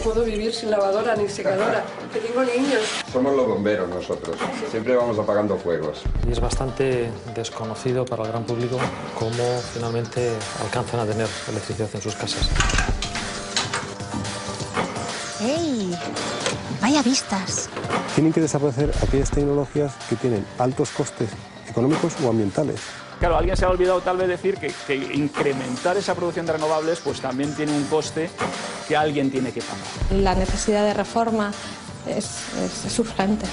puedo vivir sin lavadora ni secadora, que tengo niños. Somos los bomberos nosotros, siempre vamos apagando fuegos. Y es bastante desconocido para el gran público cómo finalmente alcanzan a tener electricidad en sus casas. ¡Ey! ¡Vaya vistas! Tienen que desarrollar aquellas tecnologías que tienen altos costes económicos o ambientales. Claro, alguien se ha olvidado tal vez decir que incrementar esa producción de renovables pues también tiene un coste que alguien tiene que pagar. La necesidad de reforma es urgente.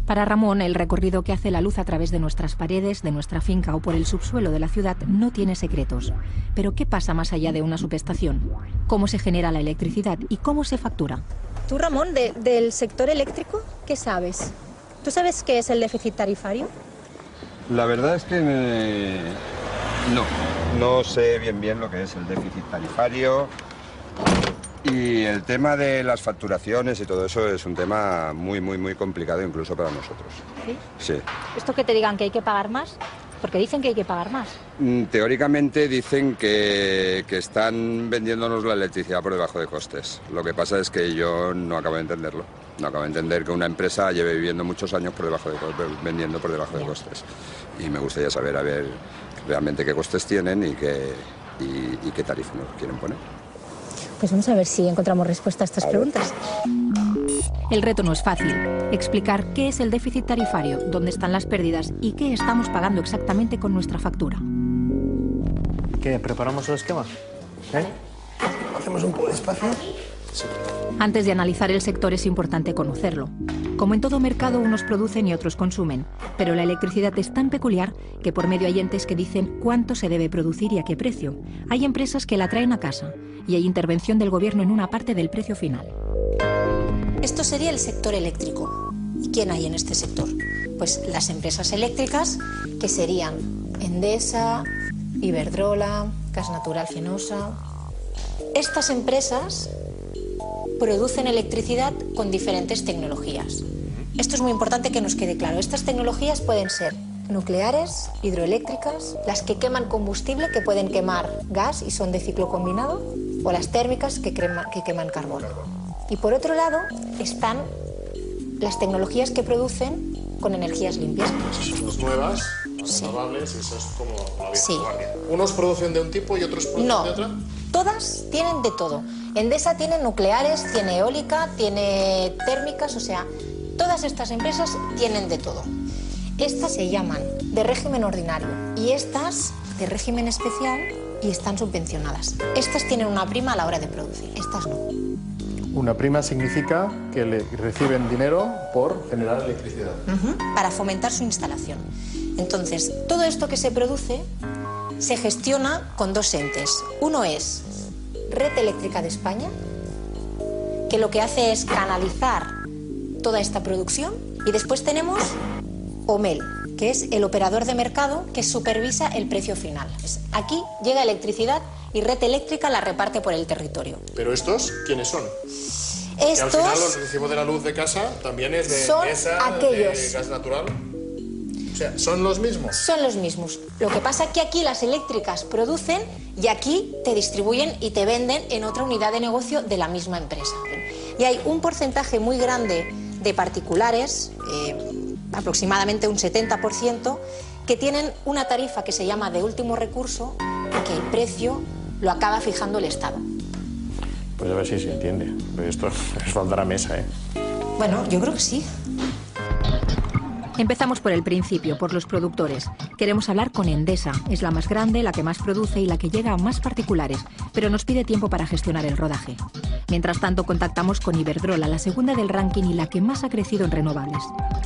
Para Ramón, el recorrido que hace la luz a través de nuestras paredes, de nuestra finca o por el subsuelo de la ciudad no tiene secretos. Pero ¿qué pasa más allá de una subestación? ¿Cómo se genera la electricidad y cómo se factura? Tú, Ramón, del sector eléctrico, ¿qué sabes? ¿Tú sabes qué es el déficit tarifario? La verdad es que no sé bien lo que es el déficit tarifario. Y el tema de las facturaciones y todo eso es un tema muy complicado incluso para nosotros. ¿Sí? Sí. ¿Esto que te digan que hay que pagar más? Porque dicen que hay que pagar más. Teóricamente dicen que están vendiéndonos la electricidad por debajo de costes. Lo que pasa es que yo no acabo de entenderlo. No acabo de entender que una empresa lleve viviendo muchos años vendiendo por debajo de costes. Y me gustaría saber a ver realmente qué costes tienen y qué tarifa nos quieren poner. Pues vamos a ver si encontramos respuesta a estas preguntas. El reto no es fácil. Explicar qué es el déficit tarifario, dónde están las pérdidas y qué estamos pagando exactamente con nuestra factura. ¿Qué? ¿Preparamos el esquema? ¿Hacemos un poco de espacio? Sí. Antes de analizar el sector es importante conocerlo. Como en todo mercado, unos producen y otros consumen, pero la electricidad es tan peculiar que por medio hay entes que dicen cuánto se debe producir y a qué precio. Hay empresas que la traen a casa y hay intervención del gobierno en una parte del precio final. Esto sería el sector eléctrico. ¿Y quién hay en este sector? Pues las empresas eléctricas, que serían Endesa, Iberdrola, Gas Natural Fenosa. Estas empresas producen electricidad con diferentes tecnologías. Esto es muy importante que nos quede claro. Estas tecnologías pueden ser nucleares, hidroeléctricas, las que queman combustible, que pueden quemar gas y son de ciclo combinado, o las térmicas que queman carbón. Y por otro lado están las tecnologías que producen con energías limpias. Son nuevas, renovables, y eso es como la vieja guardia. ¿Unos producen de un tipo y otros producen de otra? Todas tienen de todo. Endesa tiene nucleares, tiene eólica, tiene térmicas, o sea, todas estas empresas tienen de todo. Estas se llaman de régimen ordinario y estas de régimen especial y están subvencionadas. Estas tienen una prima a la hora de producir, estas no. Una prima significa que reciben dinero por generar electricidad. Para fomentar su instalación. Entonces, todo esto que se produce se gestiona con dos entes. Uno es Red Eléctrica de España, que lo que hace es canalizar toda esta producción, y después tenemos OMEL, que es el operador de mercado que supervisa el precio final. Aquí llega electricidad y Red Eléctrica la reparte por el territorio. ¿Pero estos quiénes son? Estos, al final los recibo de la luz de casa también es de Endesa, de Gas Natural. O sea, ¿son los mismos? Son los mismos. Lo que pasa es que aquí las eléctricas producen y aquí te distribuyen y te venden en otra unidad de negocio de la misma empresa. Y hay un porcentaje muy grande de particulares, aproximadamente un 70%, que tienen una tarifa que se llama de último recurso, que el precio lo acaba fijando el Estado. Pues a ver si se entiende. Esto es faltar a mesa, ¿eh? Bueno, yo creo que sí. Empezamos por el principio, por los productores. Queremos hablar con Endesa. Es la más grande, la que más produce y la que llega a más particulares, pero nos pide tiempo para gestionar el rodaje. Mientras tanto, contactamos con Iberdrola, la segunda del ranking y la que más ha crecido en renovables.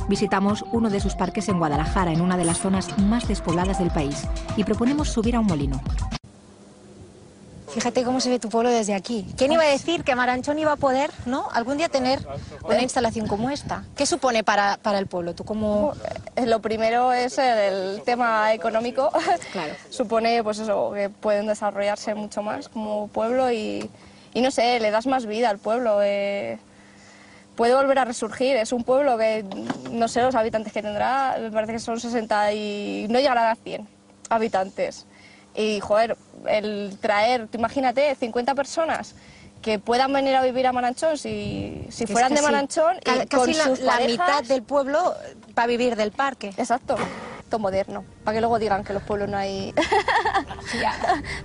Visitamos uno de sus parques en Guadalajara, en una de las zonas más despobladas del país, y proponemos subir a un molino. Fíjate cómo se ve tu pueblo desde aquí. ¿Quién iba a decir que Maranchón iba a poder, ¿no?, algún día tener una instalación como esta? ¿Qué supone para el pueblo? ¿Tú cómo...? Lo primero es el tema económico. Claro. Supone, pues eso, que pueden desarrollarse mucho más como pueblo y no sé, le das más vida al pueblo. Puede volver a resurgir. Es un pueblo que, no sé, los habitantes que tendrá, me parece que son 60 y no llegará a 100 habitantes. Y, joder, el traer, imagínate, 50 personas que puedan venir a vivir a Maranchón si fueran de Maranchón y casi con sus la parejas, mitad del pueblo va a vivir del parque. Exacto, todo moderno, para que luego digan que en los pueblos no hay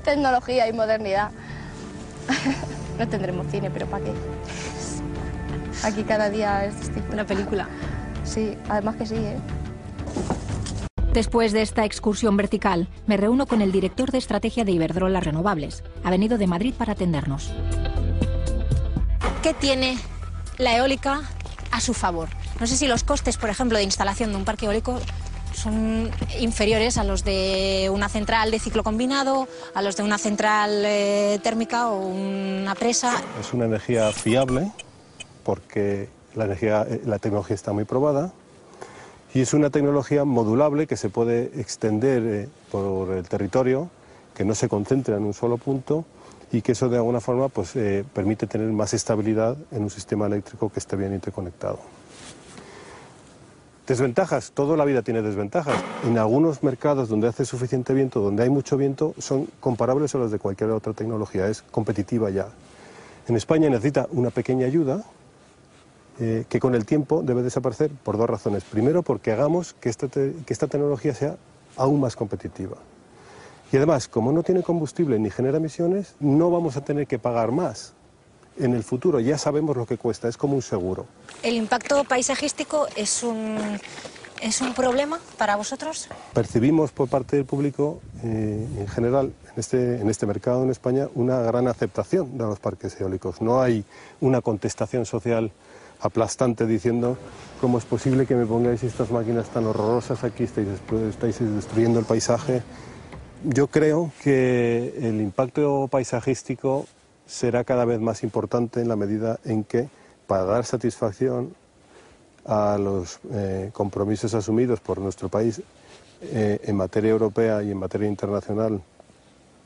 tecnología y modernidad. No tendremos cine, pero ¿para qué? Aquí cada día es distinto. Una película. Sí, además que sí, ¿eh? Después de esta excursión vertical, me reúno con el director de estrategia de Iberdrola Renovables. Ha venido de Madrid para atendernos. ¿Qué tiene la eólica a su favor? No sé si los costes, por ejemplo, de instalación de un parque eólico son inferiores a los de una central de ciclo combinado, a los de una central térmica o una presa. Es una energía fiable porque la tecnología está muy probada y es una tecnología modulable que se puede extender por el territorio, que no se concentra en un solo punto y que eso de alguna forma pues, permite tener más estabilidad en un sistema eléctrico que esté bien interconectado. Desventajas, toda la vida tiene desventajas. En algunos mercados donde hace suficiente viento, donde hay mucho viento, son comparables a las de cualquier otra tecnología, es competitiva ya. En España necesita una pequeña ayuda que con el tiempo debe desaparecer por dos razones. Primero, porque hagamos que esta tecnología sea aún más competitiva. Y además, como no tiene combustible ni genera emisiones, no vamos a tener que pagar más. En el futuro ya sabemos lo que cuesta, es como un seguro. ¿El impacto paisajístico es un problema para vosotros? Percibimos por parte del público, en general, en este mercado en España, una gran aceptación de los parques eólicos. No hay una contestación social aplastante diciendo cómo es posible que me pongáis estas máquinas tan horrorosas aquí, estáis destruyendo el paisaje. Yo creo que el impacto paisajístico será cada vez más importante en la medida en que, para dar satisfacción a los compromisos asumidos por nuestro país en materia europea y en materia internacional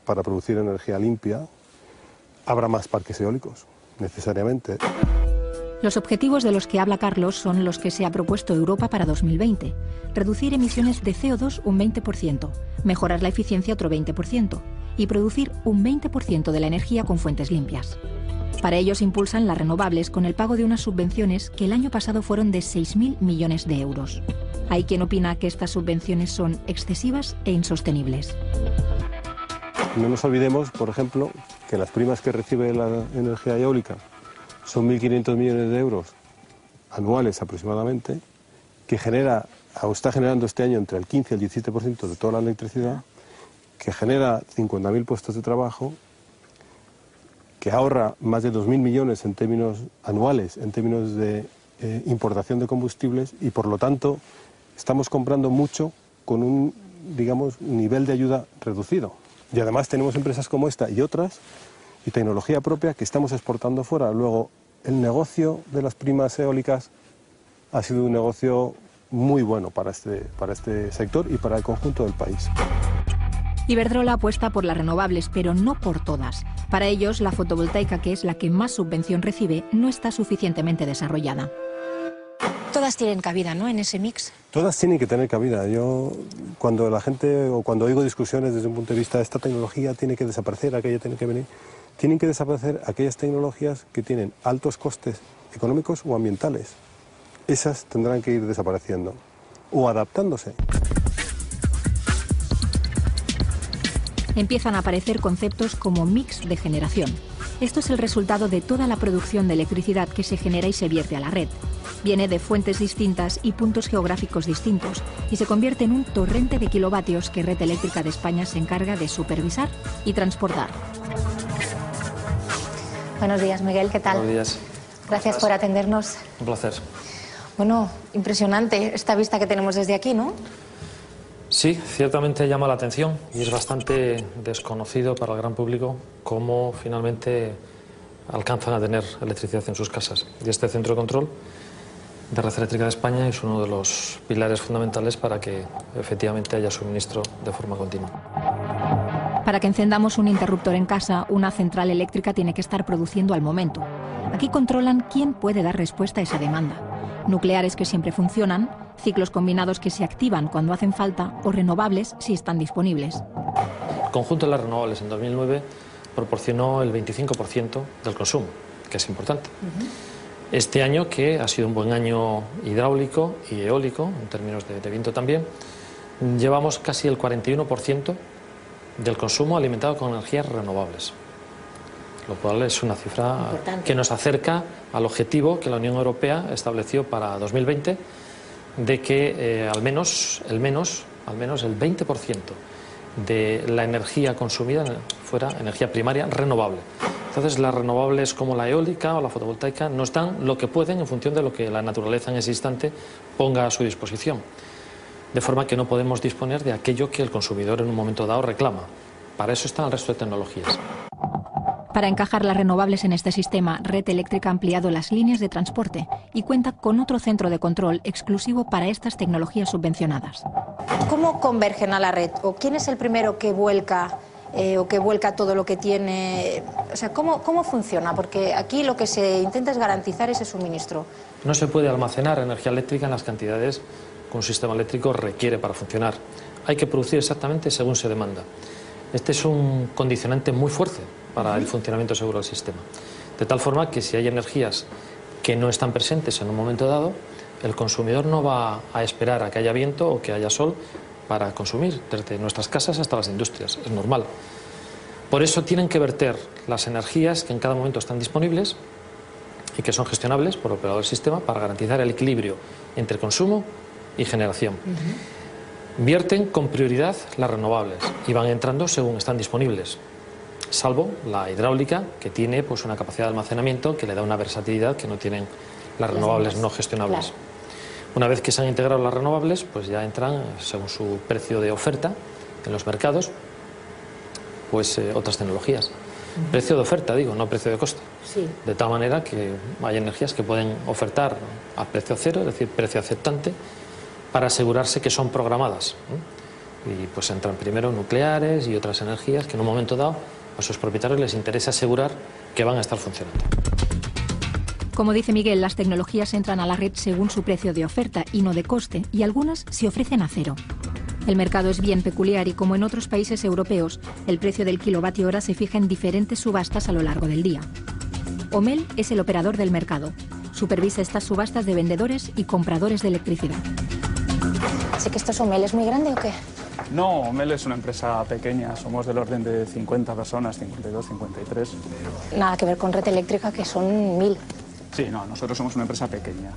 para producir energía limpia, habrá más parques eólicos, necesariamente. Los objetivos de los que habla Carlos son los que se ha propuesto Europa para 2020. Reducir emisiones de CO2 un 20%, mejorar la eficiencia otro 20% y producir un 20% de la energía con fuentes limpias. Para ello se impulsan las renovables con el pago de unas subvenciones que el año pasado fueron de 6.000 millones de euros. Hay quien opina que estas subvenciones son excesivas e insostenibles. No nos olvidemos, por ejemplo, que las primas que recibe la energía eólica son 1.500 millones de euros anuales aproximadamente, que genera, o está generando este año entre el 15 y el 17% de toda la electricidad, que genera 50.000 puestos de trabajo, que ahorra más de 2.000 millones en términos anuales, en términos de importación de combustibles, y por lo tanto estamos comprando mucho con un, digamos, nivel de ayuda reducido. Y además tenemos empresas como esta y otras, y tecnología propia que estamos exportando fuera. Luego, el negocio de las primas eólicas ha sido un negocio muy bueno para este sector y para el conjunto del país. Iberdrola apuesta por las renovables, pero no por todas. Para ellos, la fotovoltaica, que es la que más subvención recibe, no está suficientemente desarrollada. Todas tienen cabida, ¿no?, en ese mix. Todas tienen que tener cabida. Yo, cuando la gente, o cuando oigo discusiones desde un punto de vista, esta tecnología tiene que desaparecer, aquella tiene que venir, tienen que desaparecer aquellas tecnologías que tienen altos costes económicos o ambientales. Esas tendrán que ir desapareciendo o adaptándose. Empiezan a aparecer conceptos como mix de generación. Esto es el resultado de toda la producción de electricidad que se genera y se vierte a la red. Viene de fuentes distintas y puntos geográficos distintos y se convierte en un torrente de kilovatios que Red Eléctrica de España se encarga de supervisar y transportar. Buenos días, Miguel, ¿qué tal? Buenos días. Gracias por atendernos. Un placer. Bueno, impresionante esta vista que tenemos desde aquí, ¿no? Sí, ciertamente llama la atención y es bastante desconocido para el gran público cómo finalmente alcanzan a tener electricidad en sus casas. Y este centro de control de Red Eléctrica de España es uno de los pilares fundamentales para que efectivamente haya suministro de forma continua. Para que encendamos un interruptor en casa, una central eléctrica tiene que estar produciendo al momento. Aquí controlan quién puede dar respuesta a esa demanda. Nucleares que siempre funcionan, ciclos combinados que se activan cuando hacen falta o renovables si están disponibles. conjunto de las renovables en 2009 proporcionó el 25% del consumo, que es importante. Este año, que ha sido un buen año hidráulico y eólico, en términos de viento también, llevamos casi el 41% del consumo alimentado con energías renovables, lo cual es una cifra importante, que nos acerca al objetivo que la Unión Europea estableció para 2020 de que al menos el 20% de la energía consumida fuera energía primaria renovable. Entonces, las renovables como la eólica o la fotovoltaica nos dan lo que pueden en función de lo que la naturaleza en ese instante ponga a su disposición. De forma que no podemos disponer de aquello que el consumidor en un momento dado reclama. Para eso están el resto de tecnologías. Para encajar las renovables en este sistema, Red Eléctrica ha ampliado las líneas de transporte y cuenta con otro centro de control exclusivo para estas tecnologías subvencionadas. ¿Cómo convergen a la red? ¿O quién es el primero que vuelca todo lo que tiene? O sea, ¿cómo funciona? Porque aquí lo que se intenta es garantizar ese suministro. No se puede almacenar energía eléctrica en las cantidades que un sistema eléctrico requiere para funcionar. Hay que producir exactamente según se demanda. Este es un condicionante muy fuerte para el funcionamiento seguro del sistema. De tal forma que si hay energías que no están presentes en un momento dado, el consumidor no va a esperar a que haya viento o que haya sol para consumir, desde nuestras casas hasta las industrias. Es normal. Por eso tienen que verter las energías que en cada momento están disponibles y que son gestionables por el operador del sistema para garantizar el equilibrio entre consumo y generación. Vierten con prioridad las renovables y van entrando según están disponibles, salvo la hidráulica, que tiene pues una capacidad de almacenamiento que le da una versatilidad que no tienen las renovables no gestionables. Claro. Una vez que se han integrado las renovables, pues ya entran, según su precio de oferta en los mercados, pues otras tecnologías. Precio de oferta, digo, no precio de coste. Sí. De tal manera que hay energías que pueden ofertar a precio cero, es decir, precio aceptante, para asegurarse que son programadas. Y pues entran primero nucleares y otras energías que en un momento dado a sus propietarios les interesa asegurar que van a estar funcionando. Como dice Miguel, las tecnologías entran a la red según su precio de oferta y no de coste, y algunas se ofrecen a cero. El mercado es bien peculiar y, como en otros países europeos, el precio del kilovatio hora se fija en diferentes subastas a lo largo del día. Omel es el operador del mercado. Supervisa estas subastas de vendedores y compradores de electricidad. ¿Así que esto es Omel? ¿Es muy grande o qué? No, Omel es una empresa pequeña, somos del orden de 50 personas, 52, 53. Nada que ver con Red Eléctrica, que son 1000. Sí, no, nosotros somos una empresa pequeña.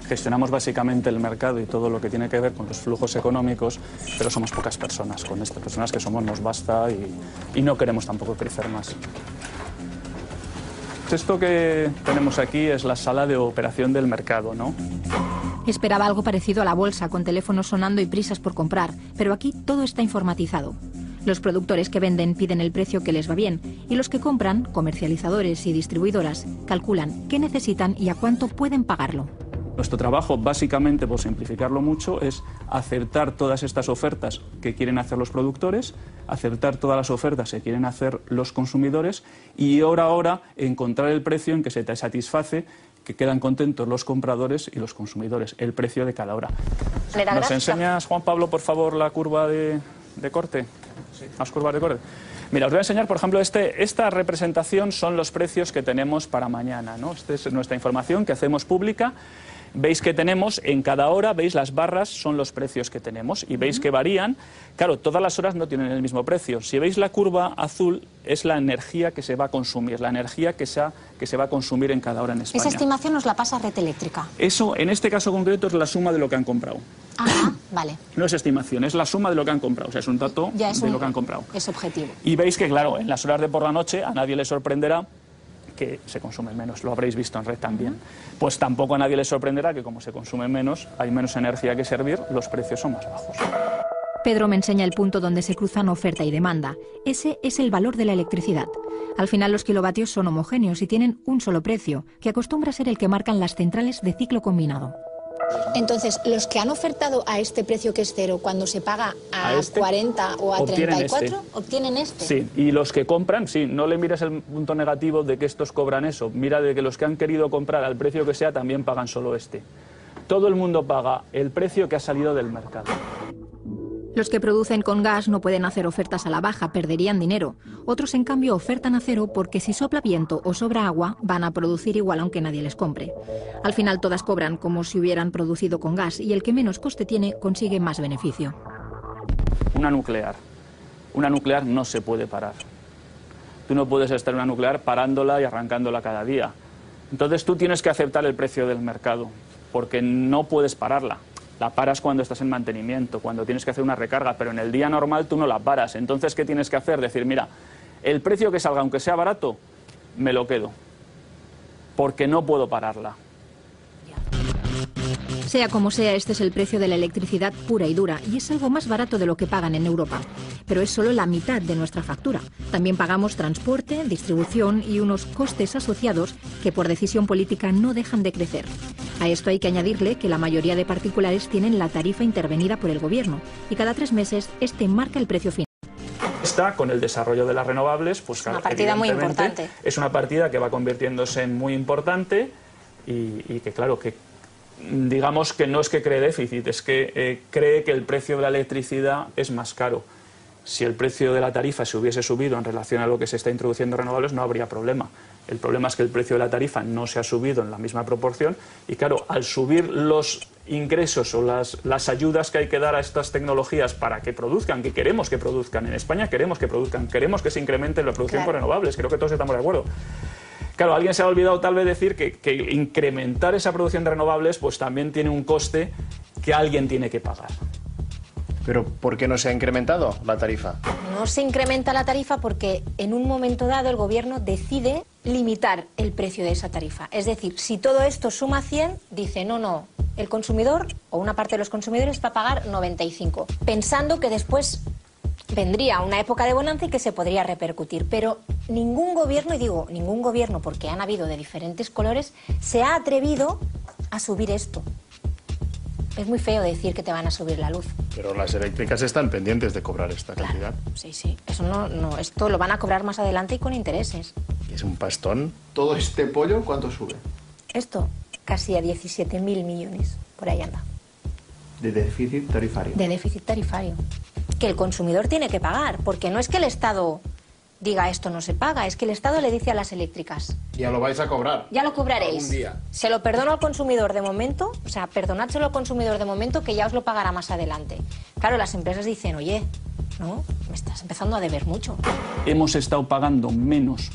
Gestionamos básicamente el mercado y todo lo que tiene que ver con los flujos económicos, pero somos pocas personas. Con estas personas que somos nos basta y no queremos tampoco crecer más. Esto que tenemos aquí es la sala de operación del mercado, ¿no? Esperaba algo parecido a la bolsa, con teléfonos sonando y prisas por comprar, pero aquí todo está informatizado. Los productores que venden piden el precio que les va bien y los que compran, comercializadores y distribuidoras, calculan qué necesitan y a cuánto pueden pagarlo. Nuestro trabajo, básicamente, por simplificarlo mucho, es acertar todas estas ofertas que quieren hacer los productores, acertar todas las ofertas que quieren hacer los consumidores y ahora encontrar el precio en que se te satisface, que quedan contentos los compradores y los consumidores, el precio de cada hora. ¿Nos enseñas, Juan Pablo, por favor, la curva de corte? Sí. Las curvas de corte. Mira, os voy a enseñar, por ejemplo, esta representación son los precios que tenemos para mañana, ¿no? Esta es nuestra información que hacemos pública. Veis que tenemos en cada hora, veis las barras son los precios que tenemos y veis que varían. Claro, todas las horas no tienen el mismo precio. Si veis la curva azul es la energía que se va a consumir, la energía que se va a consumir en cada hora en España. Esa estimación nos la pasa Red Eléctrica. Eso, en este caso concreto, es la suma de lo que han comprado. Ajá, vale. No es estimación, es la suma de lo que han comprado, o sea, es un dato de lo que han comprado. Es objetivo. Y veis que, claro, en las horas de por la noche a nadie le sorprenderá que se consume menos, lo habréis visto en red también. Pues tampoco a nadie le sorprenderá que como se consume menos, hay menos energía que servir, los precios son más bajos. Pedro me enseña el punto donde se cruzan oferta y demanda. Ese es el valor de la electricidad. Al final los kilovatios son homogéneos y tienen un solo precio, que acostumbra ser el que marcan las centrales de ciclo combinado. Entonces, los que han ofertado a este precio que es cero, cuando se paga a 40 o a 34, obtienen este. Sí, y los que compran, sí, no le mires el punto negativo de que estos cobran eso. Mira de que los que han querido comprar al precio que sea también pagan solo este. Todo el mundo paga el precio que ha salido del mercado. Los que producen con gas no pueden hacer ofertas a la baja, perderían dinero. Otros, en cambio, ofertan a cero porque si sopla viento o sobra agua, van a producir igual aunque nadie les compre. Al final todas cobran como si hubieran producido con gas y el que menos coste tiene consigue más beneficio. Una nuclear no se puede parar. Tú no puedes estar en una nuclear parándola y arrancándola cada día. Entonces tú tienes que aceptar el precio del mercado, porque no puedes pararla. La paras cuando estás en mantenimiento, cuando tienes que hacer una recarga, pero en el día normal tú no la paras. Entonces, ¿qué tienes que hacer? Decir, mira, el precio que salga, aunque sea barato, me lo quedo, porque no puedo pararla. Sea como sea, este es el precio de la electricidad pura y dura, y es algo más barato de lo que pagan en Europa. Pero es solo la mitad de nuestra factura. También pagamos transporte, distribución y unos costes asociados que por decisión política no dejan de crecer. A esto hay que añadirle que la mayoría de particulares tienen la tarifa intervenida por el gobierno, y cada 3 meses este marca el precio final. Esta, con el desarrollo de las renovables, pues una partida muy importante. Es una partida que va convirtiéndose en muy importante y que, claro, que digamos que no es que cree déficit, es que cree que el precio de la electricidad es más caro. Si el precio de la tarifa se hubiese subido en relación a lo que se está introduciendo en renovables, no habría problema. El problema es que el precio de la tarifa no se ha subido en la misma proporción y, claro, al subir los ingresos o las ayudas que hay que dar a estas tecnologías para que produzcan, que queremos que produzcan, en España queremos que produzcan, queremos que se incremente la producción por renovables, creo que todos estamos de acuerdo. Claro, alguien se ha olvidado tal vez decir que incrementar esa producción de renovables pues también tiene un coste que alguien tiene que pagar. ¿Pero por qué no se ha incrementado la tarifa? No se incrementa la tarifa porque en un momento dado el gobierno decide limitar el precio de esa tarifa. Es decir, si todo esto suma 100, dice no, el consumidor o una parte de los consumidores va a pagar 95, pensando que después vendría una época de bonanza y que se podría repercutir. Pero ningún gobierno, y digo ningún gobierno porque han habido de diferentes colores, se ha atrevido a subir esto. Es muy feo decir que te van a subir la luz. Pero las eléctricas están pendientes de cobrar esta cantidad. Sí. Eso no, esto lo van a cobrar más adelante y con intereses. ¿Es un pastón? ¿Todo este pollo cuánto sube? Esto, casi a 17.000 millones. Por ahí anda. ¿De déficit tarifario? De déficit tarifario. Que el consumidor tiene que pagar, porque no es que el Estado diga esto no se paga, es que el Estado le dice a las eléctricas. Ya lo vais a cobrar. Ya lo cobraréis. Un día. Se lo perdono al consumidor de momento, o sea, perdonádselo al consumidor de momento que ya os lo pagará más adelante. Claro, las empresas dicen, oye, no, me estás empezando a deber mucho. Hemos estado pagando menos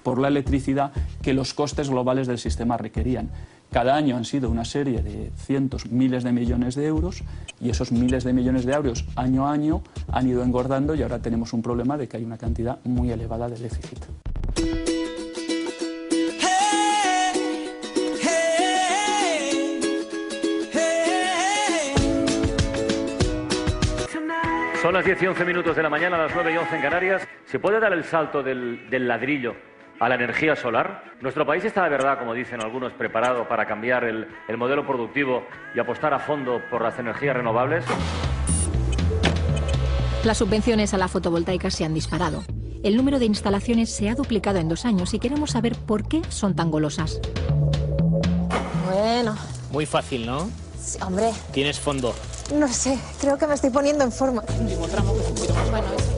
por la electricidad que los costes globales del sistema requerían. Cada año han sido una serie de cientos, miles de millones de euros y esos miles de millones de euros año a año han ido engordando y ahora tenemos un problema de que hay una cantidad muy elevada de déficit. Son las 10 y 11 minutos de la mañana, a las 9 y 11 en Canarias. ¿Se puede dar el salto del ladrillo a la energía solar? ¿Nuestro país está de verdad, como dicen algunos, preparado para cambiar el modelo productivo y apostar a fondo por las energías renovables? Las subvenciones a la fotovoltaica se han disparado. El número de instalaciones se ha duplicado en 2 años y queremos saber por qué son tan golosas. Bueno. Muy fácil, ¿no? Sí, hombre. Tienes fondo. No sé, creo que me estoy poniendo en forma.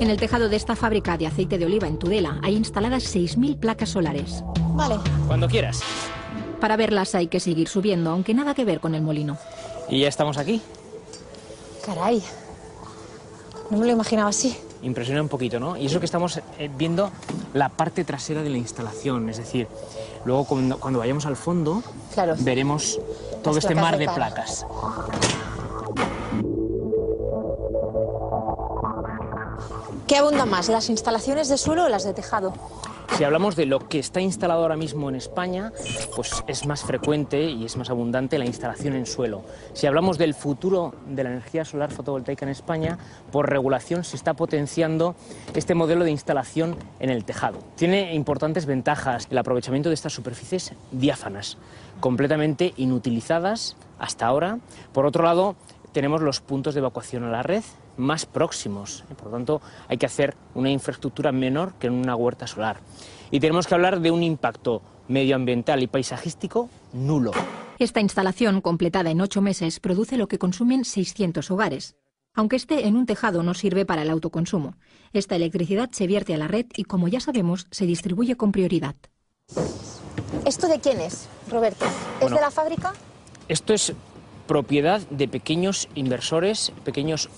En el tejado de esta fábrica de aceite de oliva en Tudela hay instaladas 6.000 placas solares. Vale. Cuando quieras. Para verlas hay que seguir subiendo, aunque nada que ver con el molino. Y ya estamos aquí. Caray. No me lo imaginaba así. Impresiona un poquito, ¿no? Y eso que estamos viendo la parte trasera de la instalación, es decir, luego cuando vayamos al fondo, claro, veremos todo este mar de placas. ¿Qué abundan más, las instalaciones de suelo o las de tejado? Si hablamos de lo que está instalado ahora mismo en España, pues es más frecuente y es más abundante la instalación en suelo. Si hablamos del futuro de la energía solar fotovoltaica en España, por regulación se está potenciando este modelo de instalación en el tejado. Tiene importantes ventajas el aprovechamiento de estas superficies diáfanas, completamente inutilizadas hasta ahora. Por otro lado, tenemos los puntos de evacuación a la red más próximos. Por lo tanto, hay que hacer una infraestructura menor que en una huerta solar. Y tenemos que hablar de un impacto medioambiental y paisajístico nulo. Esta instalación, completada en 8 meses, produce lo que consumen 600 hogares. Aunque esté en un tejado, no sirve para el autoconsumo. Esta electricidad se vierte a la red y, como ya sabemos, se distribuye con prioridad. ¿Esto de quién es, Roberto? ¿Es de la fábrica? Esto es propiedad de pequeños inversores, pequeños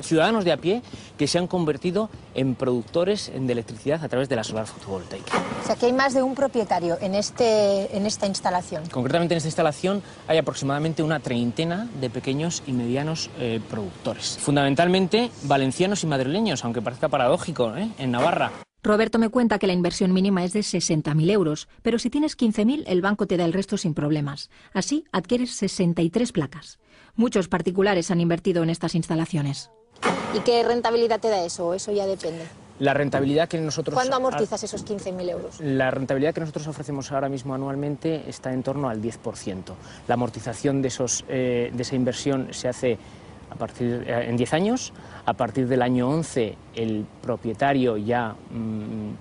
ciudadanos de a pie que se han convertido en productores de electricidad a través de la solar fotovoltaica. O sea, que hay más de un propietario en esta instalación. Concretamente en esta instalación hay aproximadamente una treintena de pequeños y medianos productores. Fundamentalmente valencianos y madrileños, aunque parezca paradójico, en Navarra. Roberto me cuenta que la inversión mínima es de 60.000 euros, pero si tienes 15.000 el banco te da el resto sin problemas. Así adquieres 63 placas. Muchos particulares han invertido en estas instalaciones. ¿Y qué rentabilidad te da eso? Eso ya depende. La rentabilidad que nosotros... ¿Cuándo amortizas esos 15.000 euros? La rentabilidad que nosotros ofrecemos ahora mismo anualmente está en torno al 10%. La amortización de esa inversión se hace en 10 años. A partir del año 11 el propietario ya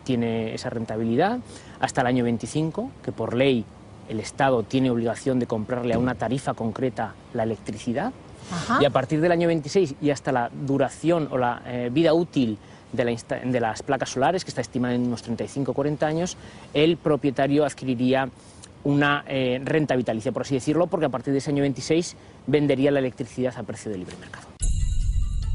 tiene esa rentabilidad, hasta el año 25, que por ley el Estado tiene obligación de comprarle a una tarifa concreta la electricidad. Ajá. Y a partir del año 26 y hasta la duración o la vida útil de las placas solares, que está estimada en unos 35-40 años, el propietario adquiriría una renta vitalicia, por así decirlo, porque a partir de ese año 26 vendería la electricidad a precio de libre mercado.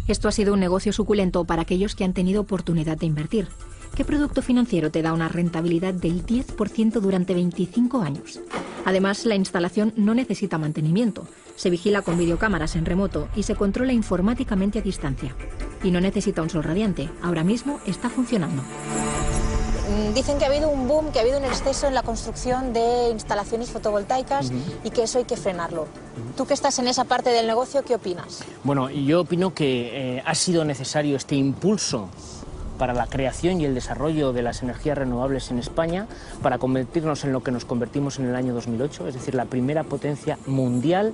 Esto ha sido un negocio suculento para aquellos que han tenido oportunidad de invertir. ¿Qué producto financiero te da una rentabilidad del 10% durante 25 años? Además, la instalación no necesita mantenimiento. Se vigila con videocámaras en remoto y se controla informáticamente a distancia. Y no necesita un sol radiante. Ahora mismo está funcionando. Dicen que ha habido un boom, que ha habido un exceso en la construcción de instalaciones fotovoltaicas y que eso hay que frenarlo. Tú que estás en esa parte del negocio, ¿qué opinas? Bueno, yo opino que ha sido necesario este impulso para la creación y el desarrollo de las energías renovables en España para convertirnos en lo que nos convertimos en el año 2008, es decir, la primera potencia mundial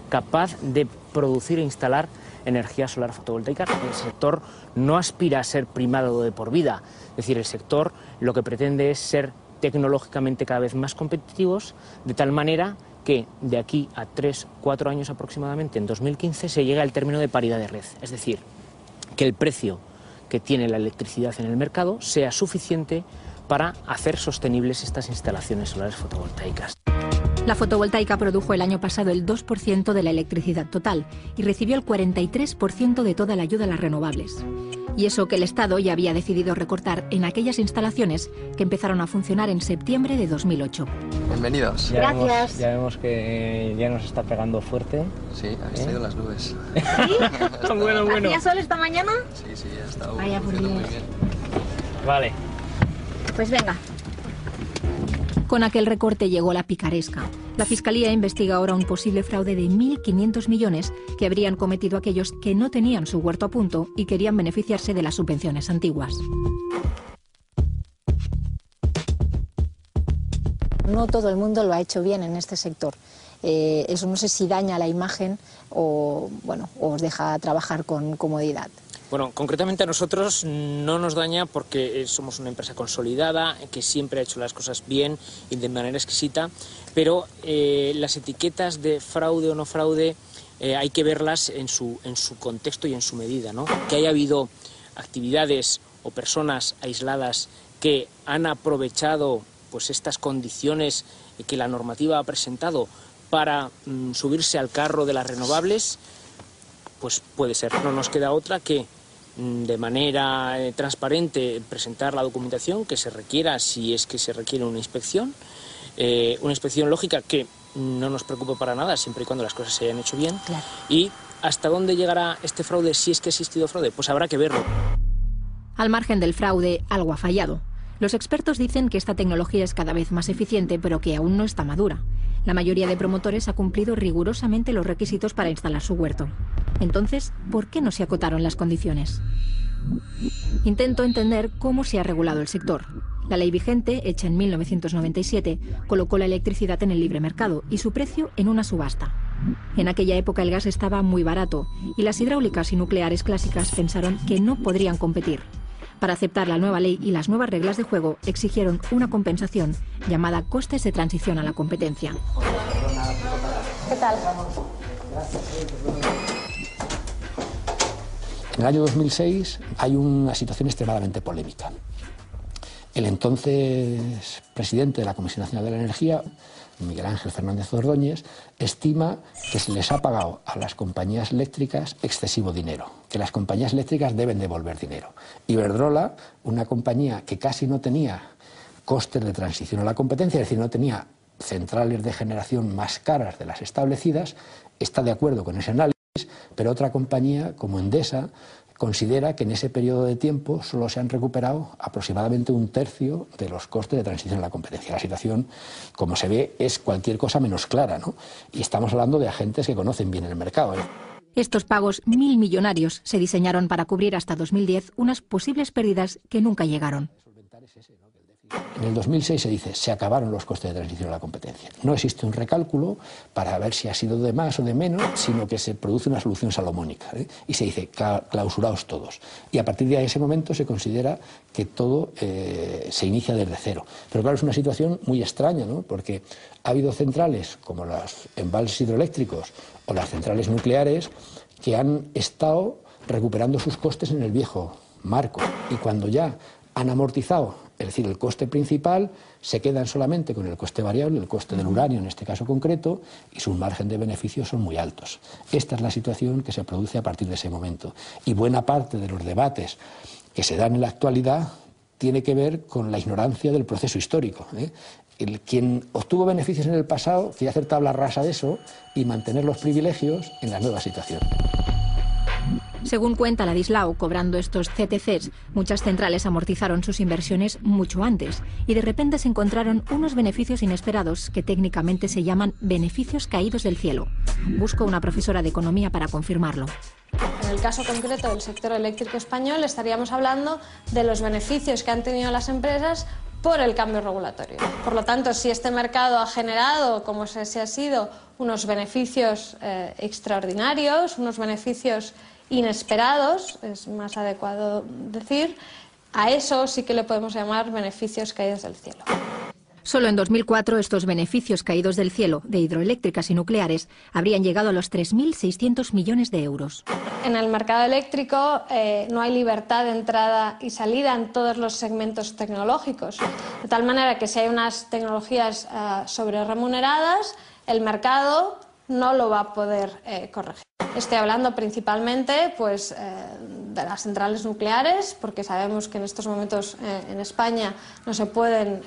capaz de producir e instalar energía solar fotovoltaica. El sector no aspira a ser primado de por vida, es decir, el sector lo que pretende es ser tecnológicamente cada vez más competitivos, de tal manera que de aquí a 3-4 años aproximadamente, en 2015, se llega al término de paridad de red, es decir, que el precio que tiene la electricidad en el mercado sea suficiente para hacer sostenibles estas instalaciones solares fotovoltaicas. La fotovoltaica produjo el año pasado el 2% de la electricidad total y recibió el 43% de toda la ayuda a las renovables. Y eso que el Estado ya había decidido recortar en aquellas instalaciones que empezaron a funcionar en septiembre de 2008. Bienvenidos. Gracias. Ya vemos que ya nos está pegando fuerte. Sí, habéis traído las nubes. ¿Sí? Bueno. ¿Hacía sol esta mañana? Sí, ha estado Vaya por muy Dios. bien. Vale. Pues venga. Con aquel recorte llegó la picaresca. La Fiscalía investiga ahora un posible fraude de 1.500 millones que habrían cometido aquellos que no tenían su huerto a punto y querían beneficiarse de las subvenciones antiguas. No todo el mundo lo ha hecho bien en este sector. Eso no sé si daña la imagen o os deja trabajar con comodidad. Bueno, concretamente a nosotros no nos daña porque somos una empresa consolidada, que siempre ha hecho las cosas bien y de manera exquisita, pero las etiquetas de fraude o no fraude hay que verlas en su contexto y en su medida, ¿no? Que haya habido actividades o personas aisladas que han aprovechado pues estas condiciones que la normativa ha presentado para subirse al carro de las renovables, pues puede ser. No nos queda otra que de manera transparente presentar la documentación que se requiera si es que se requiere una inspección lógica que no nos preocupa para nada siempre y cuando las cosas se hayan hecho bien. Claro. Y hasta dónde llegará este fraude, si es que ha existido fraude, pues habrá que verlo. Al margen del fraude, algo ha fallado. Los expertos dicen que esta tecnología es cada vez más eficiente, pero que aún no está madura. La mayoría de promotores ha cumplido rigurosamente los requisitos para instalar su huerto. Entonces, ¿por qué no se acotaron las condiciones? Intento entender cómo se ha regulado el sector. La ley vigente, hecha en 1997, colocó la electricidad en el libre mercado y su precio en una subasta. En aquella época el gas estaba muy barato y las hidráulicas y nucleares clásicas pensaron que no podrían competir. Para aceptar la nueva ley y las nuevas reglas de juego, exigieron una compensación llamada costes de transición a la competencia. ¿Qué tal? En el año 2006 hay una situación extremadamente polémica. El entonces presidente de la Comisión Nacional de la Energía, Miguel Ángel Fernández Ordóñez, estima que se les ha pagado a las compañías eléctricas excesivo dinero, que las compañías eléctricas deben devolver dinero. Iberdrola, una compañía que casi no tenía costes de transición a la competencia, es decir, no tenía centrales de generación más caras de las establecidas, está de acuerdo con ese análisis, pero otra compañía como Endesa considera que en ese periodo de tiempo solo se han recuperado aproximadamente 1/3 de los costes de transición a la competencia. La situación, como se ve, es cualquier cosa menos clara, ¿no? Y estamos hablando de agentes que conocen bien el mercado, ¿eh? Estos pagos millonarios se diseñaron para cubrir hasta 2010 unas posibles pérdidas que nunca llegaron. En el 2006 se dice, se acabaron los costes de transición a la competencia. No existe un recálculo para ver si ha sido de más o de menos, sino que se produce una solución salomónica, ¿eh? Y se dice, clausuraos todos. Y a partir de ese momento se considera que todo se inicia desde cero. Pero claro, es una situación muy extraña, ¿no? Porque ha habido centrales como los embalses hidroeléctricos o las centrales nucleares que han estado recuperando sus costes en el viejo marco. Y cuando ya han amortizado, es decir, el coste principal, se quedan solamente con el coste variable, el coste del uranio en este caso concreto, y su margen de beneficios son muy altos. Esta es la situación que se produce a partir de ese momento. Y buena parte de los debates que se dan en la actualidad tiene que ver con la ignorancia del proceso histórico, ¿eh? Quien obtuvo beneficios en el pasado quiere hacer tabla rasa de eso y mantener los privilegios en la nueva situación. Según cuenta Ladislao, cobrando estos CTCs, muchas centrales amortizaron sus inversiones mucho antes y de repente se encontraron unos beneficios inesperados que técnicamente se llaman beneficios caídos del cielo. Busco una profesora de economía para confirmarlo. En el caso concreto del sector eléctrico español estaríamos hablando de los beneficios que han tenido las empresas por el cambio regulatorio. Por lo tanto, si este mercado ha generado, como se ha sido, unos beneficios extraordinarios, unos beneficios inesperados, es más adecuado decir, a eso sí que le podemos llamar beneficios caídos del cielo. Solo en 2004 estos beneficios caídos del cielo de hidroeléctricas y nucleares habrían llegado a los 3.600 millones de euros. En el mercado eléctrico no hay libertad de entrada y salida en todos los segmentos tecnológicos, de tal manera que si hay unas tecnologías sobreremuneradas, el mercado no lo va a poder corregir. Estoy hablando principalmente pues, de las centrales nucleares, porque sabemos que en estos momentos en España no se pueden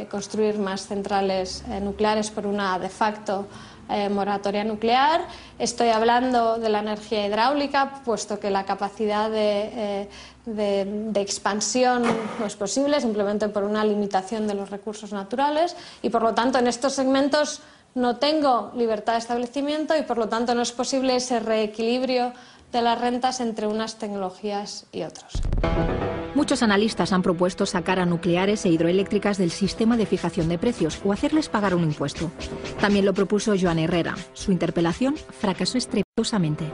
construir más centrales nucleares por una de facto moratoria nuclear. Estoy hablando de la energía hidráulica, puesto que la capacidad de expansión no es posible, simplemente por una limitación de los recursos naturales, y por lo tanto en estos segmentos no tengo libertad de establecimiento y por lo tanto no es posible ese reequilibrio de las rentas entre unas tecnologías y otras. Muchos analistas han propuesto sacar a nucleares e hidroeléctricas del sistema de fijación de precios o hacerles pagar un impuesto. También lo propuso Joan Herrera. Su interpelación fracasó estrepitosamente.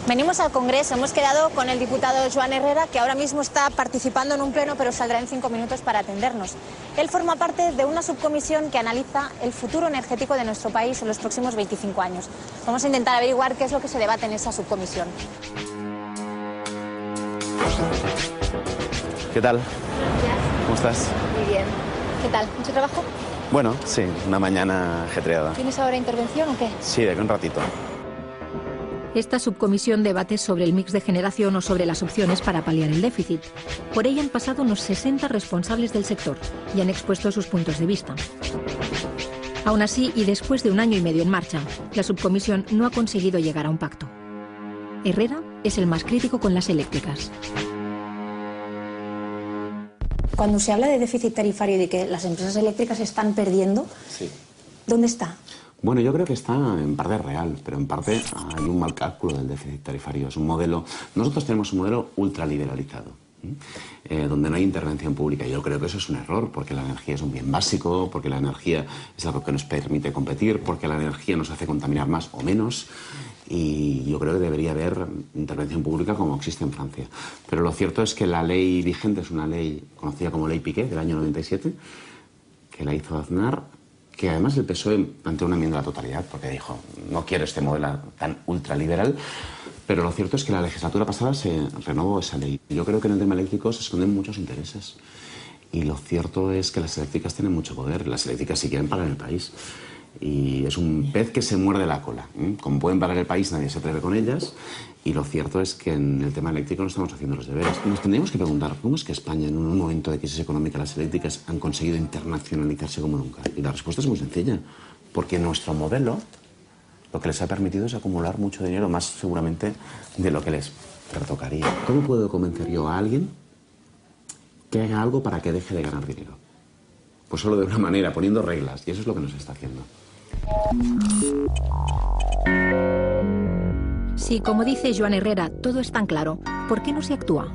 Venimos al Congreso, hemos quedado con el diputado Joan Herrera, que ahora mismo está participando en un pleno, pero saldrá en 5 minutos para atendernos. Él forma parte de una subcomisión que analiza el futuro energético de nuestro país en los próximos 25 años. Vamos a intentar averiguar qué es lo que se debate en esa subcomisión. ¿Qué tal? Buenos días. ¿Cómo estás? Muy bien. ¿Qué tal? ¿Mucho trabajo? Bueno, sí, una mañana ajetreada. ¿Tienes ahora intervención o qué? Sí, de aquí un ratito. Esta subcomisión debate sobre el mix de generación o sobre las opciones para paliar el déficit. Por ella han pasado unos 60 responsables del sector y han expuesto sus puntos de vista. Aún así, y después de 1 año y medio en marcha, la subcomisión no ha conseguido llegar a un pacto. Herrera es el más crítico con las eléctricas. Cuando se habla de déficit tarifario y de que las empresas eléctricas están perdiendo, sí. ¿Dónde está? Bueno, yo creo que está en parte real, pero en parte hay un mal cálculo del déficit tarifario. Es un modelo... Nosotros tenemos un modelo ultraliberalizado, donde no hay intervención pública. Yo creo que eso es un error, porque la energía es un bien básico, porque la energía es algo que nos permite competir, porque la energía nos hace contaminar más o menos. Y yo creo que debería haber intervención pública como existe en Francia. Pero lo cierto es que la ley vigente es una ley conocida como Ley Piqué, del año 97, que la hizo Aznar, que además el PSOE planteó una enmienda a la totalidad porque dijo, no quiero este modelo tan ultraliberal, pero lo cierto es que la legislatura pasada se renovó esa ley. Yo creo que en el tema eléctrico se esconden muchos intereses y lo cierto es que las eléctricas tienen mucho poder, las eléctricas sí quieren pagar el país y es un pez que se muerde la cola. Como pueden pagar el país, nadie se atreve con ellas y lo cierto es que en el tema eléctrico no estamos haciendo los deberes. Nos tendríamos que preguntar, ¿cómo es que España en un momento de crisis económica las eléctricas han conseguido internacionalizarse como nunca? Y la respuesta es muy sencilla, porque nuestro modelo lo que les ha permitido es acumular mucho dinero, más seguramente de lo que les retocaría. ¿Cómo puedo convencer yo a alguien que haga algo para que deje de ganar dinero? Pues solo de una manera, poniendo reglas, y eso es lo que nos está haciendo. Si, como dice Joan Herrera, todo es tan claro, ¿por qué no se actúa?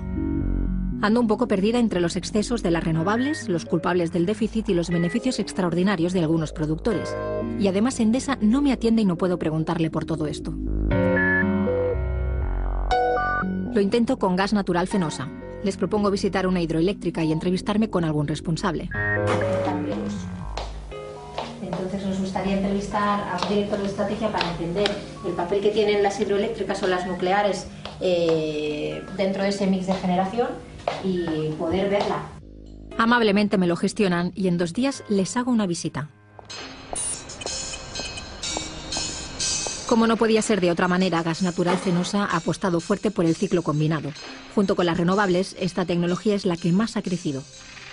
Ando un poco perdida entre los excesos de las renovables, los culpables del déficit y los beneficios extraordinarios de algunos productores. Y además Endesa no me atiende y no puedo preguntarle por todo esto. Lo intento con Gas Natural Fenosa. Les propongo visitar una hidroeléctrica y entrevistarme con algún responsable. Entonces nos gustaría entrevistar a un director de estrategia para entender el papel que tienen las hidroeléctricas o las nucleares dentro de ese mix de generación y poder verla. Amablemente me lo gestionan y en 2 días les hago una visita. Como no podía ser de otra manera, Gas Natural Fenosa ha apostado fuerte por el ciclo combinado. Junto con las renovables, esta tecnología es la que más ha crecido.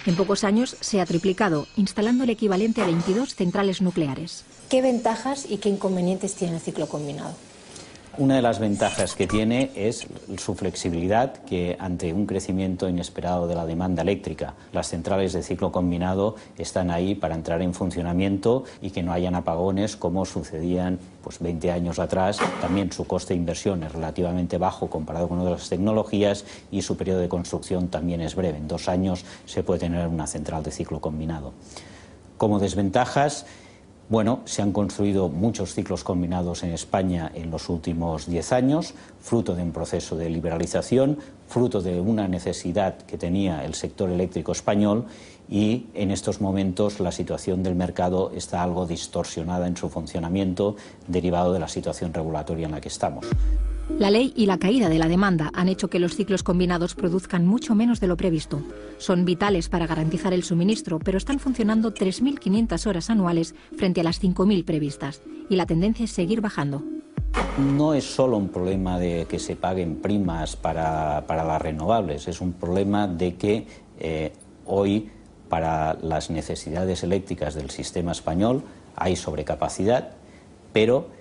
En pocos años se ha triplicado, instalando el equivalente a 22 centrales nucleares. ¿Qué ventajas y qué inconvenientes tiene el ciclo combinado? Una de las ventajas que tiene es su flexibilidad, que ante un crecimiento inesperado de la demanda eléctrica, las centrales de ciclo combinado están ahí para entrar en funcionamiento y que no hayan apagones como sucedían 20 años atrás. También su coste de inversión es relativamente bajo comparado con otras tecnologías y su periodo de construcción también es breve. En 2 años se puede tener una central de ciclo combinado. Como desventajas, se han construido muchos ciclos combinados en España en los últimos 10 años, fruto de un proceso de liberalización, fruto de una necesidad que tenía el sector eléctrico español y en estos momentos la situación del mercado está algo distorsionada en su funcionamiento derivado de la situación regulatoria en la que estamos. La ley y la caída de la demanda han hecho que los ciclos combinados produzcan mucho menos de lo previsto. Son vitales para garantizar el suministro, pero están funcionando 3.500 horas anuales frente a las 5.000 previstas. Y la tendencia es seguir bajando. No es solo un problema de que se paguen primas para las renovables, es un problema de que hoy para las necesidades eléctricas del sistema español hay sobrecapacidad, pero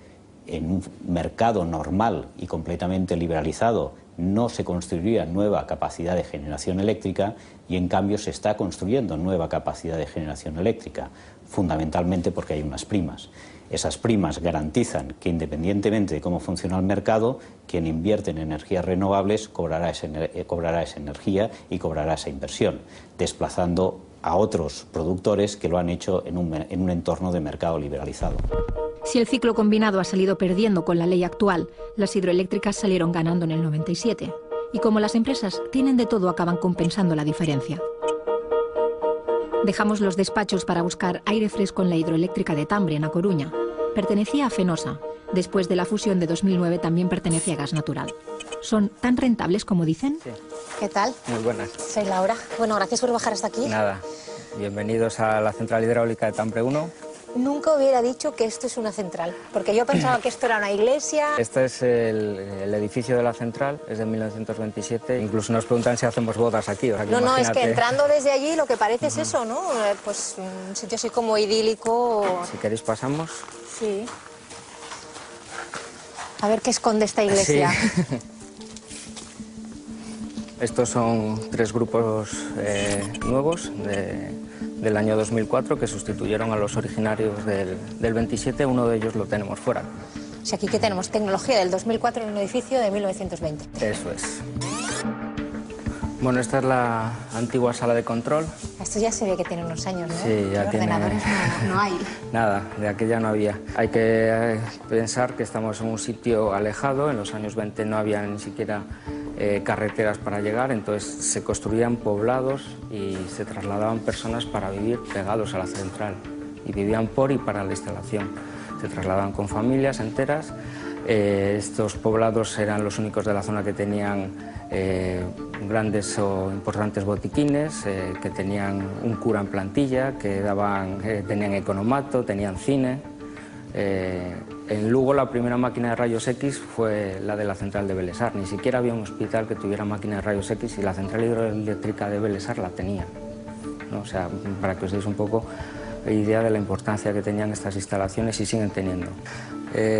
en un mercado normal y completamente liberalizado no se construiría nueva capacidad de generación eléctrica y en cambio se está construyendo nueva capacidad de generación eléctrica, fundamentalmente porque hay unas primas. Esas primas garantizan que independientemente de cómo funciona el mercado, quien invierte en energías renovables cobrará esa energía y cobrará esa inversión, desplazando a otros productores que lo han hecho en un entorno de mercado liberalizado. Si el ciclo combinado ha salido perdiendo con la ley actual, las hidroeléctricas salieron ganando en el 97. Y como las empresas tienen de todo, acaban compensando la diferencia. Dejamos los despachos para buscar aire fresco en la hidroeléctrica de Tambre, en A Coruña. Pertenecía a Fenosa. Después de la fusión de 2009 también pertenece a Gas Natural. ¿Son tan rentables como dicen? Sí. ¿Qué tal? Muy buenas. Soy Laura. Bueno, gracias por bajar hasta aquí. Nada. Bienvenidos a la central hidráulica de Tambre 1. Nunca hubiera dicho que esto es una central, porque yo pensaba que esto era una iglesia. Este es el edificio de la central, es de 1927. Incluso nos preguntan si hacemos bodas aquí. O sea, no, imagínate. Es que entrando desde allí lo que parece es eso, ¿no? Pues un sitio así como idílico. Si queréis pasamos. Sí. A ver qué esconde esta iglesia. Sí. Estos son 3 grupos nuevos del año 2004 que sustituyeron a los originarios del 27, uno de ellos lo tenemos fuera. O sea, aquí que tenemos tecnología del 2004 en un edificio de 1920. Eso es. Bueno, esta es la antigua sala de control. Esto ya se ve que tiene unos años, ¿no? Sí, ya tiene... Ordenadores no hay. Nada, de aquella no había. Hay que pensar que estamos en un sitio alejado. En los años 20 no había ni siquiera carreteras para llegar, entonces se construían poblados y se trasladaban personas para vivir pegados a la central. y vivían por y para la instalación. Se trasladaban con familias enteras. Estos poblados eran los únicos de la zona que tenían grandes o importantes botiquines, que tenían un cura en plantilla, que tenían economato, tenían cine. En Lugo la primera máquina de rayos X fue la de la central de Belesar. Ni siquiera había un hospital que tuviera máquina de rayos X y la central hidroeléctrica de Belesar la tenía, ¿no? O sea, para que os deis un poco idea de la importancia que tenían estas instalaciones y siguen teniendo.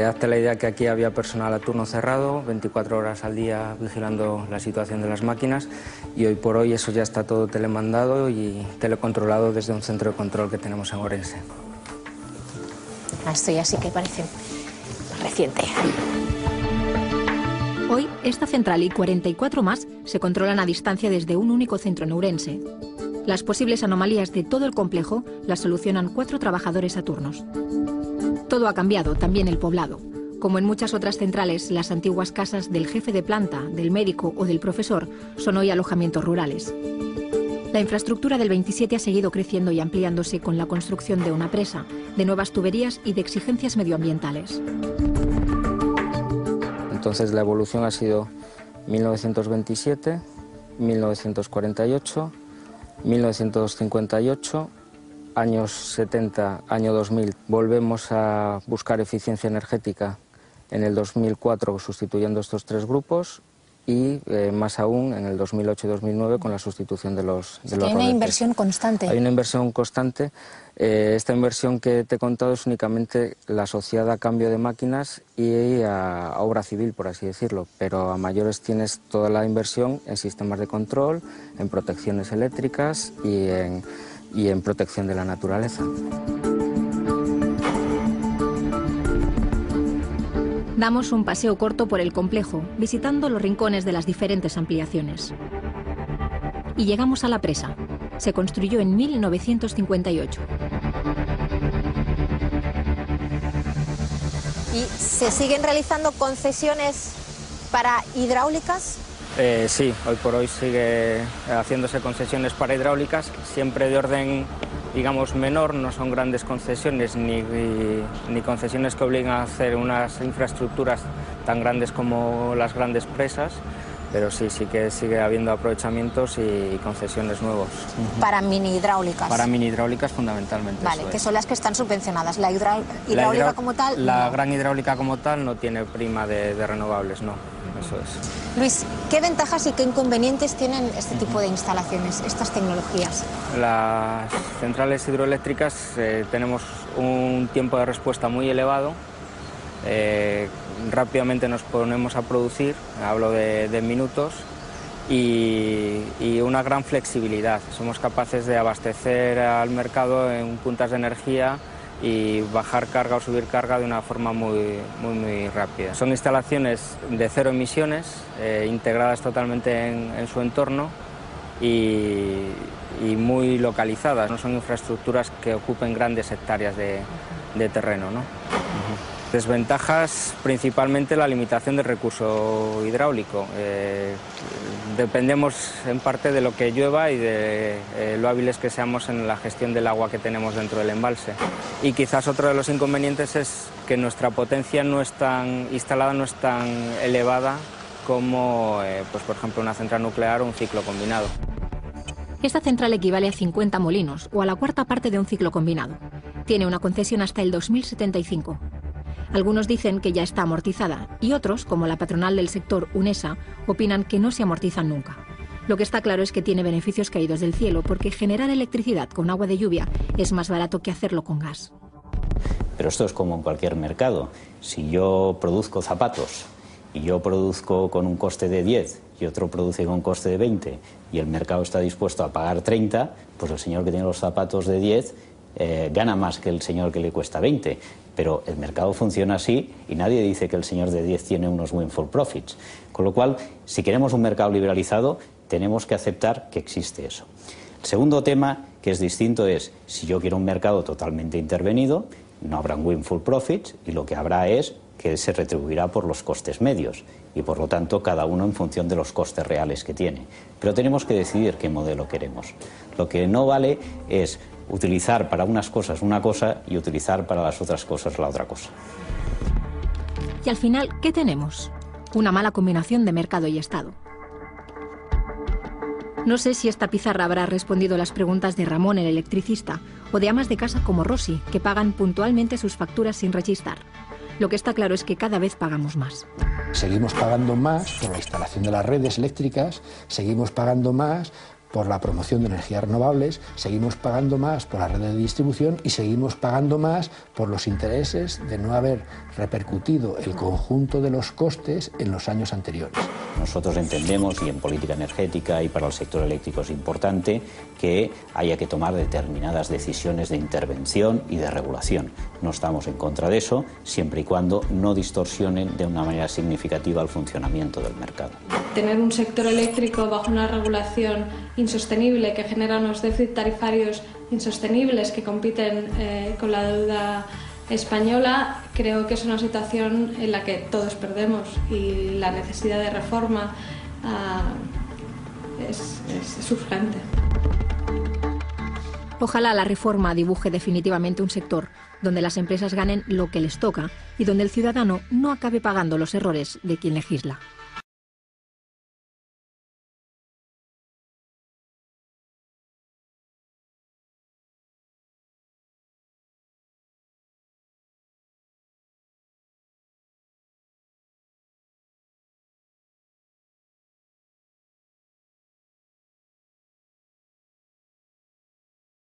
Hazte la idea que aquí había personal a turno cerrado, 24 horas al día vigilando la situación de las máquinas, y hoy por hoy eso ya está todo telemandado y telecontrolado desde un centro de control que tenemos en Orense. Esto ya sí que parece reciente. Hoy, esta central y 44 más se controlan a distancia desde un único centro en Ourense. Las posibles anomalías de todo el complejo las solucionan 4 trabajadores a turnos. Todo ha cambiado, también el poblado. Como en muchas otras centrales, las antiguas casas del jefe de planta, del médico o del profesor son hoy alojamientos rurales. La infraestructura del 27 ha seguido creciendo y ampliándose con la construcción de una presa, de nuevas tuberías y de exigencias medioambientales. Entonces la evolución ha sido 1927, 1948, 1958, años 70, año 2000. Volvemos a buscar eficiencia energética en el 2004 sustituyendo estos 3 grupos y más aún en el 2008 y 2009 con la sustitución de los Hay una inversión constante. Hay una inversión constante. Esta inversión que te he contado es únicamente la asociada a cambio de máquinas y a obra civil, por así decirlo, pero a mayores tienes toda la inversión en sistemas de control, en protecciones eléctricas y en protección de la naturaleza. Damos un paseo corto por el complejo, visitando los rincones de las diferentes ampliaciones. Y llegamos a la presa. Se construyó en 1958. ¿Y se siguen realizando concesiones para hidráulicas? Sí, hoy por hoy sigue haciéndose concesiones para hidráulicas, siempre de orden, digamos, menor, no son grandes concesiones ni concesiones que obligan a hacer unas infraestructuras tan grandes como las grandes presas, pero sí que sigue habiendo aprovechamientos y concesiones nuevos. Para mini hidráulicas. Para mini hidráulicas fundamentalmente. Vale, que son las que están subvencionadas. La hidráulica como tal. La gran hidráulica como tal no tiene prima de renovables, no. Eso es. Luis, ¿qué ventajas y qué inconvenientes tienen este tipo de instalaciones, estas tecnologías? Las centrales hidroeléctricas tenemos un tiempo de respuesta muy elevado. Rápidamente nos ponemos a producir, hablo de minutos, y una gran flexibilidad. Somos capaces de abastecer al mercado en puntas de energía y bajar carga o subir carga de una forma muy rápida. Son instalaciones de 0 emisiones, integradas totalmente en su entorno y muy localizadas. No son infraestructuras que ocupen grandes hectáreas de terreno, ¿no? Desventajas, principalmente la limitación del recurso hidráulico. Dependemos en parte de lo que llueva y de lo hábiles que seamos en la gestión del agua que tenemos dentro del embalse. Y quizás otro de los inconvenientes es que nuestra potencia instalada no es tan elevada como, pues, por ejemplo, una central nuclear o un ciclo combinado. Esta central equivale a 50 molinos o a la cuarta parte de un ciclo combinado. Tiene una concesión hasta el 2075. Algunos dicen que ya está amortizada y otros, como la patronal del sector UNESA, opinan que no se amortizan nunca. Lo que está claro es que tiene beneficios caídos del cielo porque generar electricidad con agua de lluvia es más barato que hacerlo con gas. Pero esto es como en cualquier mercado. Si yo produzco zapatos y yo produzco con un coste de 10 y otro produce con un coste de 20 y el mercado está dispuesto a pagar 30, pues el señor que tiene los zapatos de 10 gana más que el señor que le cuesta 20. Pero el mercado funciona así y nadie dice que el señor de 10 tiene unos windfall profits. Con lo cual, si queremos un mercado liberalizado, tenemos que aceptar que existe eso. El segundo tema, que es distinto, es si yo quiero un mercado totalmente intervenido, no habrá windfall profits y lo que habrá es que se retribuirá por los costes medios y por lo tanto cada uno en función de los costes reales que tiene. Pero tenemos que decidir qué modelo queremos. Lo que no vale es utilizar para unas cosas una cosa y utilizar para las otras cosas la otra cosa. Y al final, ¿qué tenemos? Una mala combinación de mercado y Estado. No sé si esta pizarra habrá respondido a las preguntas de Ramón, el electricista, o de amas de casa como Rosy, que pagan puntualmente sus facturas sin rechistar. Lo que está claro es que cada vez pagamos más. Seguimos pagando más por la instalación de las redes eléctricas, seguimos pagando más por la promoción de energías renovables, seguimos pagando más por la red de distribución y seguimos pagando más por los intereses de no haber repercutido el conjunto de los costes en los años anteriores. Nosotros entendemos, y en política energética y para el sector eléctrico es importante, que haya que tomar determinadas decisiones de intervención y de regulación. No estamos en contra de eso, siempre y cuando no distorsionen de una manera significativa el funcionamiento del mercado. Tener un sector eléctrico bajo una regulación insostenible que genera unos déficits tarifarios insostenibles que compiten con la deuda española, creo que es una situación en la que todos perdemos y la necesidad de reforma es urgente. Ojalá la reforma dibuje definitivamente un sector donde las empresas ganen lo que les toca y donde el ciudadano no acabe pagando los errores de quien legisla.